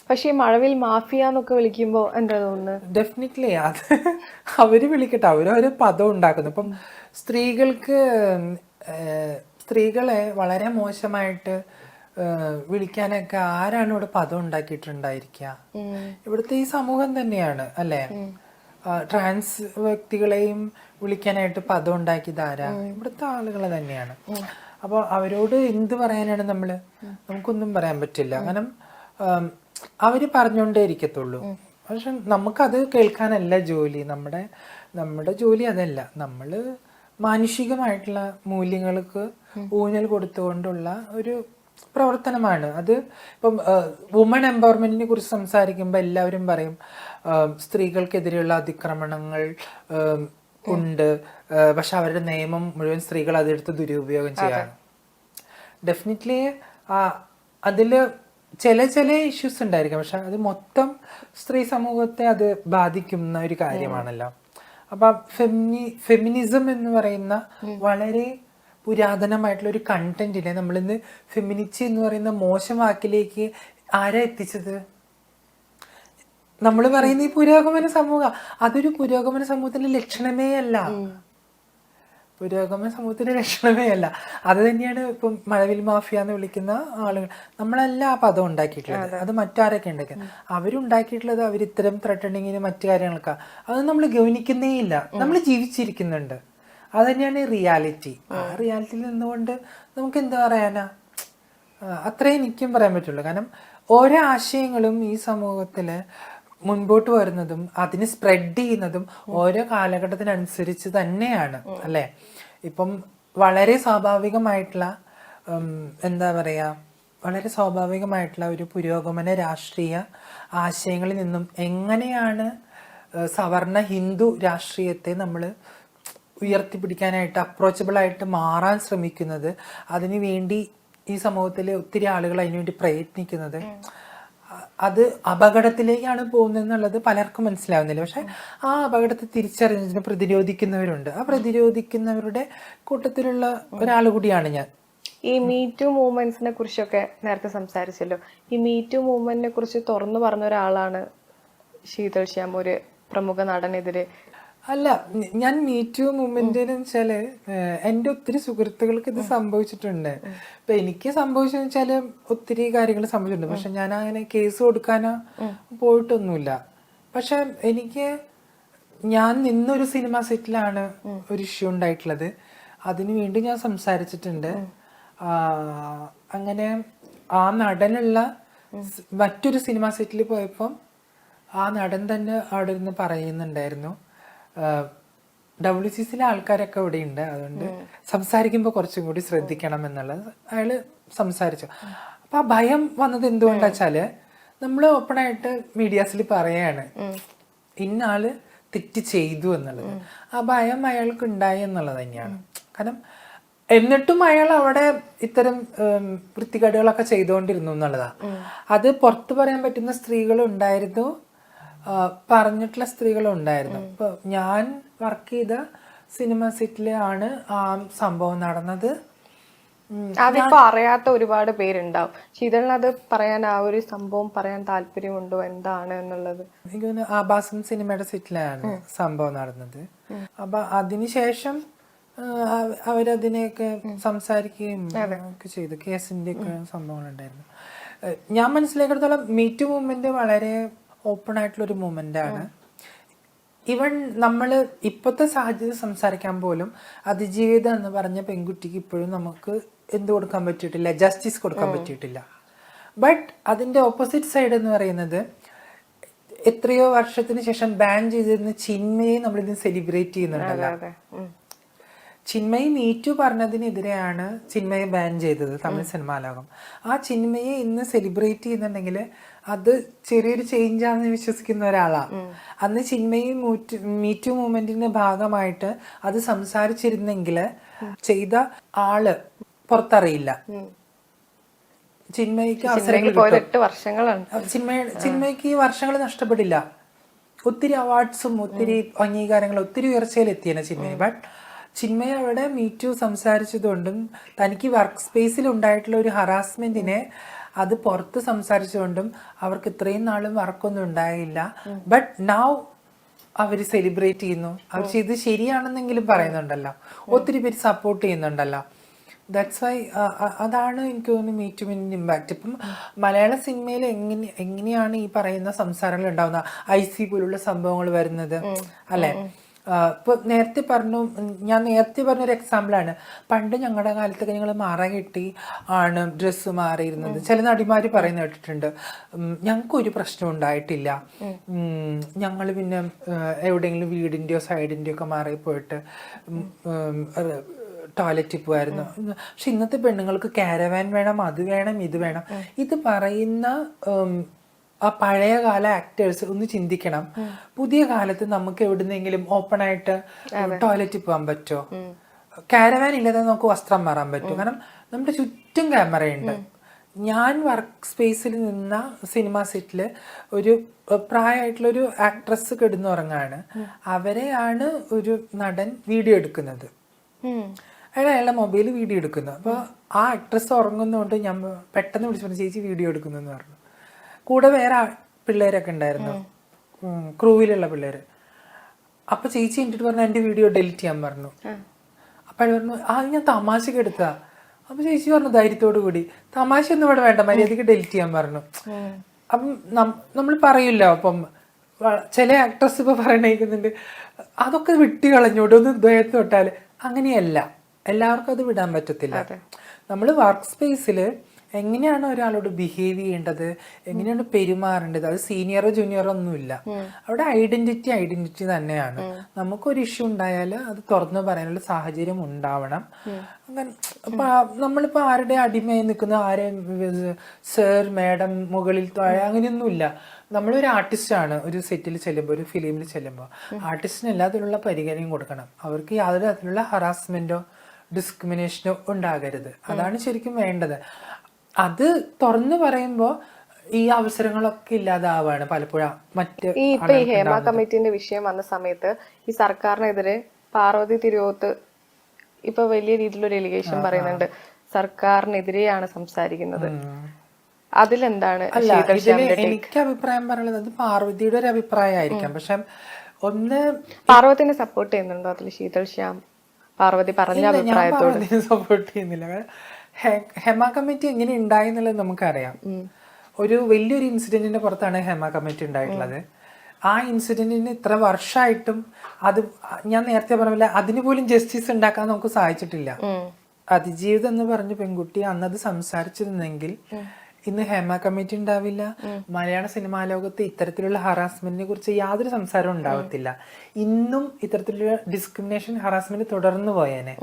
പക്ഷെ ഈ മഴവിൽ മാഫിയ എന്നൊക്കെ വിളിക്കുമ്പോ എന്താ തോന്നുന്നത്? ഡെഫിനറ്റ്ലി അത് അവര് വിളിക്കട്ടെ, അവരൊരു പദം ഉണ്ടാക്കുന്നു. ഇപ്പം സ്ത്രീകൾക്ക് സ്ത്രീകളെ വളരെ മോശമായിട്ട് വിളിക്കാനൊക്കെ ആരാണ് ഇവിടെ പദം ഉണ്ടാക്കിയിട്ടുണ്ടായിരിക്കുക? ഇവിടുത്തെ ഈ സമൂഹം തന്നെയാണ് അല്ലേ? ട്രാൻസ് വ്യക്തികളെയും വിളിക്കാനായിട്ട് പദം ഉണ്ടാക്കിയത് ആരാ? ഇവിടുത്തെ ആളുകൾ തന്നെയാണ്. അപ്പോൾ അവരോട് എന്ത് പറയാനാണ് നമുക്കൊന്നും പറയാൻ പറ്റില്ല. കാരണം അവര് പറഞ്ഞോണ്ടേ ഇരിക്കത്തുള്ളൂ. പക്ഷെ നമുക്കത് കേൾക്കാനല്ല ജോലി. നമ്മുടെ ജോലി അതല്ല. നമ്മള് മാനുഷികമായിട്ടുള്ള മൂല്യങ്ങൾക്ക് ഊന്നൽ കൊടുത്തുകൊണ്ടുള്ള ഒരു പ്രവർത്തനമാണ് അത്. ഇപ്പം വുമൺ എംപവർമെന്റിനെ കുറിച്ച് സംസാരിക്കുമ്പോൾ എല്ലാവരും പറയും സ്ത്രീകൾക്കെതിരെയുള്ള അതിക്രമണങ്ങൾ ഉണ്ട്, പക്ഷെ അവരുടെ നിയമം മുഴുവൻ സ്ത്രീകൾ അതെടുത്ത് ദുരുപയോഗം ചെയ്യാണ്. ഡെഫിനറ്റ്ലി അതില് ചില ഇഷ്യൂസ് ഉണ്ടായിരിക്കും, പക്ഷെ അത് മൊത്തം സ്ത്രീ സമൂഹത്തെ അത് ബാധിക്കുന്ന ഒരു കാര്യമാണല്ലോ. അപ്പൊ ഫെമിനിസം എന്ന് പറയുന്ന വളരെ പുരാതനമായിട്ടുള്ള ഒരു കണ്ടന്റിനെ നമ്മളിന്ന് ഫെമിനിറ്റി എന്ന് പറയുന്ന മോശം വാക്കിലേക്ക് ആരാ എത്തിച്ചത്? നമ്മൾ പറയുന്ന ഈ പുരോഗമന സമൂഹം, അതൊരു പുരോഗമന സമൂഹത്തിന്റെ ലക്ഷണമേ അല്ല. പുരോഗമന സമൂഹത്തിന്റെ ലക്ഷണമേ അല്ല. അത് തന്നെയാണ് ഇപ്പം മഴവിൽ മാഫിയ എന്ന് വിളിക്കുന്ന ആളുകൾ. നമ്മളല്ല ആ പദം ഉണ്ടാക്കിയിട്ടുള്ളത്, അത് മറ്റാരൊക്കെ ഉണ്ടാക്കിയത്. അവരുണ്ടാക്കിയിട്ടുള്ളത് അവരിത്തരം ത്രട്ടണിങ്ങിന് മറ്റു കാര്യങ്ങൾക്കാ. അത് നമ്മൾ ഗവനിക്കുന്നേ ഇല്ല. നമ്മൾ ജീവിച്ചിരിക്കുന്നുണ്ട്. അത് തന്നെയാണ് റിയാലിറ്റി. ആ റിയാലിറ്റിയിൽ നിന്നുകൊണ്ട് നമുക്ക് എന്താ പറയാനാ? അത്രേ എനിക്കും പറയാൻ പറ്റുള്ളൂ. കാരണം ഓരോ ആശയങ്ങളും ഈ സമൂഹത്തില് മുൻപോട്ട് വരുന്നതും അതിന് സ്പ്രെഡ് ചെയ്യുന്നതും ഓരോ കാലഘട്ടത്തിനനുസരിച്ച് തന്നെയാണ് അല്ലേ? ഇപ്പം വളരെ സ്വാഭാവികമായിട്ടുള്ള എന്താ പറയാ, വളരെ സ്വാഭാവികമായിട്ടുള്ള ഒരു പുരോഗമന രാഷ്ട്രീയ ആശയങ്ങളിൽ നിന്നും എങ്ങനെയാണ് സവർണ ഹിന്ദു രാഷ്ട്രീയത്തെ നമ്മൾ ഉയർത്തിപ്പിടിക്കാനായിട്ട് അപ്രോച്ചബിൾ ആയിട്ട് മാറാൻ ശ്രമിക്കുന്നത്, അതിനു വേണ്ടി ഈ സമൂഹത്തിലെ ഒത്തിരി ആളുകൾ അതിനുവേണ്ടി പ്രയത്നിക്കുന്നത്, അത് അപകടത്തിലേക്കാണ് പോകുന്നത് എന്നുള്ളത് പലർക്കും മനസ്സിലാവുന്നില്ല. പക്ഷെ ആ അപകടത്തെ തിരിച്ചറിഞ്ഞതിന് പ്രതിരോധിക്കുന്നവരുണ്ട്. ആ പ്രതിരോധിക്കുന്നവരുടെ കൂട്ടത്തിലുള്ള ഒരാൾ കൂടിയാണ് ഞാൻ. ഈ മീറ്റു മൂവ്മെന്റ്സിനെ കുറിച്ചൊക്കെ നേരത്തെ സംസാരിച്ചല്ലോ. ഈ മീറ്റു മൂവ്മെന്റിനെ കുറിച്ച് തുറന്നു പറഞ്ഞ ഒരാളാണ് ശീതൾ ശ്യാം, ഒരു പ്രമുഖ നടനെതിരെ. അല്ല, ഞാൻ മീറ്റു മൂവ്മെന്റിന് വെച്ചാല് എൻ്റെ ഒത്തിരി സുഹൃത്തുക്കൾക്ക് ഇത് സംഭവിച്ചിട്ടുണ്ട്. ഇപ്പൊ എനിക്ക് സംഭവിച്ചെന്ന് വെച്ചാല് ഒത്തിരി കാര്യങ്ങൾ സംഭവിച്ചിട്ടുണ്ട്. പക്ഷെ ഞാൻ അങ്ങനെ കേസ് കൊടുക്കാനോ പോയിട്ടൊന്നുമില്ല. പക്ഷെ ഞാൻ നിന്നൊരു സിനിമ സെറ്റിലാണ് ഒരു ഇഷ്യൂ ഉണ്ടായിട്ടുള്ളത്. അതിനു വേണ്ടി ഞാൻ സംസാരിച്ചിട്ടുണ്ട്. അങ്ങനെ ആ നടനുള്ള മറ്റൊരു സിനിമ സെറ്റിൽ പോയപ്പം ആ നടൻ തന്നെ അവിടെ ഇരുന്ന് പറയുന്നുണ്ടായിരുന്നു, WCCയിലെ ആൾക്കാരൊക്കെ ഇവിടെ ഉണ്ട്, അതുകൊണ്ട് സംസാരിക്കുമ്പോൾ കുറച്ചും കൂടി ശ്രദ്ധിക്കണം എന്നുള്ളത് അയാള് സംസാരിച്ചു. അപ്പൊ ആ ഭയം വന്നത് എന്തുകൊണ്ടാ വെച്ചാല് നമ്മൾ ഓപ്പണായിട്ട് മീഡിയാസിൽ പറയാണ് ഇന്ന ആള് തെറ്റ് ചെയ്തു എന്നുള്ളത്. ആ ഭയം അയാൾക്ക് ഉണ്ടായി എന്നുള്ളത് തന്നെയാണ്. കാരണം എന്നിട്ടും അയാൾ അവിടെ ഇത്തരം വൃത്തികേടുകളൊക്കെ ചെയ്തുകൊണ്ടിരുന്നു എന്നുള്ളതാ. അത് പുറത്തു പറയാൻ പറ്റുന്ന സ്ത്രീകളുണ്ടായിരുന്നു, പറഞ്ഞിട്ടുള്ള സ്ത്രീകളും ഉണ്ടായിരുന്നു. ഇപ്പൊ ഞാൻ വർക്ക് ചെയ്ത സിനിമ സെറ്റിലാണ് ആ സംഭവം നടന്നത്. അതിപ്പോ അറിയാത്ത ഒരുപാട് പേരുണ്ടാവും. ശീതളിന് അത് പറയാൻ, ആ ഒരു സംഭവം പറയാൻ താല്പര്യമുണ്ടോ എന്താണ് എന്നുള്ളത്? എനിക്ക് തോന്നുന്നു ആഭാസം സിനിമയുടെ സെറ്റിലാണ് സംഭവം നടന്നത്. അപ്പൊ അതിനുശേഷം അവരതിനെയൊക്കെ സംസാരിക്കുകയും ഒക്കെ ചെയ്തു. കേസിന്റെ ഒക്കെ സംഭവങ്ങളുണ്ടായിരുന്നു. ഞാൻ മനസ്സിലാക്കിയിടത്തോളം മീറ്റു മൂവ്മെന്റ് വളരെ ഓപ്പൺ ആയിട്ടുള്ള ഒരു മൂവ്മെന്റ് ആണ്. ഈവൻ നമ്മൾ ഇപ്പോഴത്തെ സാഹചര്യം സംസാരിക്കാൻ പോലും അതിജീവിത എന്ന് പറഞ്ഞ പെൺകുട്ടിക്ക് ഇപ്പോഴും നമുക്ക് എന്ത് കൊടുക്കാൻ പറ്റിയിട്ടില്ല, ജസ്റ്റിസ് കൊടുക്കാൻ പറ്റിയിട്ടില്ല. ബട്ട് അതിന്റെ ഓപ്പോസിറ്റ് സൈഡ് എന്ന് പറയുന്നത് എത്രയോ വർഷത്തിന് ശേഷം ബാൻ ചെയ്തിരുന്ന ചിന്മയെ നമ്മളിന്ന് സെലിബ്രേറ്റ് ചെയ്യുന്നുണ്ടല്ലോ. ചിന്മയി മീറ്റു പറഞ്ഞതിനെതിരെയാണ് ചിന്മയെ ബാൻ ചെയ്തത് തമിഴ് സിനിമാ ലോകം. ആ ചിന്മയെ ഇന്ന് സെലിബ്രേറ്റ് ചെയ്യുന്നുണ്ടെങ്കിൽ അത് ചെറിയൊരു ചേഞ്ച് ആണെന്ന് വിശ്വസിക്കുന്ന ഒരാളാ. അന്ന് ചിന്മയി മീറ്റു മൂവ്മെന്റിന്റെ ഭാഗമായിട്ട് അത് സംസാരിച്ചിരുന്നെങ്കിൽ ചെയ്ത ആള് പുറത്തറിയില്ല. ചിന്മയ്ക്ക് ചിന്മയ്ക്ക് ഈ വർഷങ്ങൾ നഷ്ടപ്പെടില്ല. ഒത്തിരി അവാർഡ്സും ഒത്തിരി അംഗീകാരങ്ങളും ഒത്തിരി ഉയർച്ചയിലെത്തിയാണ് ചിന്മയി. ബട്ട് ചിന്മയ അവിടെ മീറ്റു സംസാരിച്ചതുകൊണ്ടും തനിക്ക് വർക്ക് സ്പേസിൽ ഉണ്ടായിട്ടുള്ള ഒരു ഹറാസ്മെന്റിനെ അത് പുറത്ത് സംസാരിച്ചുകൊണ്ടും അവർക്ക് ഇത്രയും നാളും വർക്കൊന്നും ഉണ്ടായില്ല. ബട്ട് നൗ അവര് സെലിബ്രേറ്റ് ചെയ്യുന്നു, അവർ ചെയ്ത് ശരിയാണെന്നെങ്കിലും പറയുന്നുണ്ടല്ലോ, ഒത്തിരി പേര് സപ്പോർട്ട് ചെയ്യുന്നുണ്ടല്ലോ. ദാറ്റ്സ് വൈ അതാണ് എനിക്ക് തോന്നുന്നു മീ ടു വിൻ്റെ ഇമ്പാക്ട്. ഇപ്പം മലയാള സിനിമയിൽ എങ്ങനെയാണ് ഈ പറയുന്ന സംസാരങ്ങൾ ഉണ്ടാവുന്ന, IC പോലുള്ള സംഭവങ്ങൾ വരുന്നത് അല്ലെ? ഇപ്പൊ ഞാൻ നേരത്തെ പറഞ്ഞൊരു എക്സാമ്പിളാണ്. പണ്ട് ഞങ്ങളുടെ കാലത്തൊക്കെ ഞങ്ങൾ മറ കെട്ടി ആണ് ഡ്രസ്സ് മാറിയിരുന്നത്. ചില നടിമാര് പറയുന്ന കേട്ടിട്ടുണ്ട്, ഞങ്ങൾക്കൊരു പ്രശ്നം ഉണ്ടായിട്ടില്ല, ഞങ്ങൾ പിന്നെ എവിടെയെങ്കിലും വീടിന്റെയോ സൈഡിന്റെയോ ഒക്കെ മാറി പോയിട്ട് ടോയ്ലറ്റിൽ പോവായിരുന്നു. പക്ഷെ ഇന്നത്തെ പെണ്ണുങ്ങൾക്ക് കാരവാൻ വേണം, അത് വേണം, ഇത് വേണം. ഇത് പറയുന്ന ആ പഴയകാല ആക്ടേഴ്സ് ഒന്ന് ചിന്തിക്കണം. പുതിയ കാലത്ത് നമുക്ക് എവിടുന്നെങ്കിലും ഓപ്പൺ ആയിട്ട് ടോയ്ലറ്റിൽ പോകാൻ പറ്റുമോ? കാരവാൻ ഇല്ലാതെ നമുക്ക് വസ്ത്രം മാറാൻ പറ്റും. കാരണം നമ്മുടെ ചുറ്റും ക്യാമറയുണ്ട്. ഞാൻ വർക്ക് സ്പേസിൽ നിന്ന സിനിമ സെറ്റില് ഒരു പ്രായമായിട്ടുള്ളൊരു ആക്ട്രസ് കിടന്നുറങ്ങാണ്. അവരെയാണ് ഒരു നടൻ വീഡിയോ എടുക്കുന്നത്. അയാളുടെ മൊബൈൽ വീഡിയോ എടുക്കുന്നു. അപ്പോൾ ആ ആക്ട്രസ് ഉറങ്ങുന്നതുകൊണ്ട് ഞാൻ പെട്ടെന്ന് വിളിച്ചു പറഞ്ഞു, ചേച്ചി വീഡിയോ എടുക്കുന്നു എന്ന് പറഞ്ഞു. കൂടെ വേറെ പിള്ളേരൊക്കെ ഉണ്ടായിരുന്നു, ക്രൂവിലുള്ള പിള്ളേര്. അപ്പൊ ചേച്ചി എന്നിട്ട് പറഞ്ഞു എൻ്റെ വീഡിയോ ഡിലീറ്റ് ചെയ്യാൻ പറഞ്ഞു. അപ്പൊ അയാൾ പറഞ്ഞു, ഞാൻ തമാശക്ക് എടുത്താ. അപ്പൊ ചേച്ചി പറഞ്ഞു ധൈര്യത്തോടു കൂടി, തമാശ ഒന്നും ഇവിടെ വേണ്ട, മര്യാദക്ക് ഡിലീറ്റ് ചെയ്യാൻ പറഞ്ഞു. അപ്പം നമ്മൾ പറയില്ലോ, അപ്പം ചില ആക്ട്രസ് ഇപ്പൊ പറയണേക്കുന്നുണ്ട് അതൊക്കെ വിട്ട് കളഞ്ഞോട്ട് ഒന്ന് ദ്വയത്ത് തൊട്ടാല്. അങ്ങനെയല്ല, എല്ലാവർക്കും അത് വിടാൻ പറ്റത്തില്ല. നമ്മൾ വർക്ക് സ്പേസിൽ എങ്ങനെയാണ് ഒരാളോട് ബിഹേവ് ചെയ്യേണ്ടത്, എങ്ങനെയാണ് പെരുമാറേണ്ടത്, അത് സീനിയറോ ജൂനിയറോ ഒന്നുമില്ല. അവിടെ ഐഡന്റിറ്റി തന്നെയാണ്. നമുക്കൊരു ഇഷ്യൂ ഉണ്ടായാൽ അത് തുറന്നു പറയാനുള്ള സാഹചര്യം ഉണ്ടാവണം. അങ്ങനെ നമ്മളിപ്പോ ആരുടെ അടിമയായി നിൽക്കുന്ന, ആരെയും സർ മാഡം മുകളിൽ താഴെ അങ്ങനെയൊന്നുമില്ല. നമ്മളൊരു ആർട്ടിസ്റ്റാണ്. ഒരു സെറ്റിൽ ചെല്ലുമ്പോൾ, ഒരു ഫിലിമിൽ ചെല്ലുമ്പോൾ ആർട്ടിസ്റ്റിന് എല്ലാത്തിലുള്ള പരിഗണനയും കൊടുക്കണം. അവർക്ക് യാതൊരു തരത്തിലുള്ള ഹറാസ്മെന്റോ ഡിസ്ക്രിമിനേഷനോ ഉണ്ടാകരുത്. അതാണ് ശരിക്കും വേണ്ടത്. അത് തുറന്നു പറയുമ്പോ ഈ അവസരങ്ങളൊക്കെ ഇല്ലാതാവാണ് പലപ്പോഴും. ഇപ്പൊ ഈ ഹേമ കമ്മിറ്റിന്റെ വിഷയം വന്ന സമയത്ത് ഈ സർക്കാരിനെതിരെ പാർവതി തിരുവോത്ത് ഇപ്പൊ വലിയ രീതിയിലൊരു എലിഗേഷൻ പറയുന്നുണ്ട്, സർക്കാരിനെതിരെയാണ് സംസാരിക്കുന്നത്. അതിലെന്താണ്? എനിക്ക് അഭിപ്രായം പറയുന്നത് അത് പാർവതിയുടെ ഒരു അഭിപ്രായമായിരിക്കാം. പക്ഷെ ഒന്ന് പാർവതിനെ സപ്പോർട്ട് ചെയ്യുന്നുണ്ടോ അതിൽ ശീതൾ ശ്യാം? പാർവതി പറഞ്ഞ അഭിപ്രായത്തോട് സപ്പോർട്ട് ചെയ്യുന്നില്ല. ഹേമ കമ്മിറ്റി എങ്ങനെ ഉണ്ടായി എന്നുള്ളത് നമുക്കറിയാം. ഒരു വലിയൊരു ഇൻസിഡന്റിന്റെ പുറത്താണ് ഹേമ കമ്മിറ്റി ഉണ്ടായിട്ടുള്ളത്. ആ ഇൻസിഡന്റിന് ഇത്ര വർഷമായിട്ടും അത് ഞാൻ നേരത്തെ പറഞ്ഞില്ല, അതിന് പോലും ജസ്റ്റിസ് ഉണ്ടാക്കാൻ നമുക്ക് സാധിച്ചിട്ടില്ല. അതിജീവിതം എന്ന് പറഞ്ഞ പെൺകുട്ടി അന്നത് സംസാരിച്ചിരുന്നെങ്കിൽ ഇന്ന് ഹേമ കമ്മിറ്റി ഉണ്ടാവില്ല. മലയാള സിനിമാ ലോകത്ത് ഇത്തരത്തിലുള്ള ഹറാസ്മെന്റിനെ കുറിച്ച് യാതൊരു സംസാരവും ഉണ്ടാവത്തില്ല. ഇന്നും ഇത്തരത്തിലുള്ള ഡിസ്ക്രിമിനേഷൻ ഹറാസ്മെന്റ് തുടർന്നു പോയേനെ.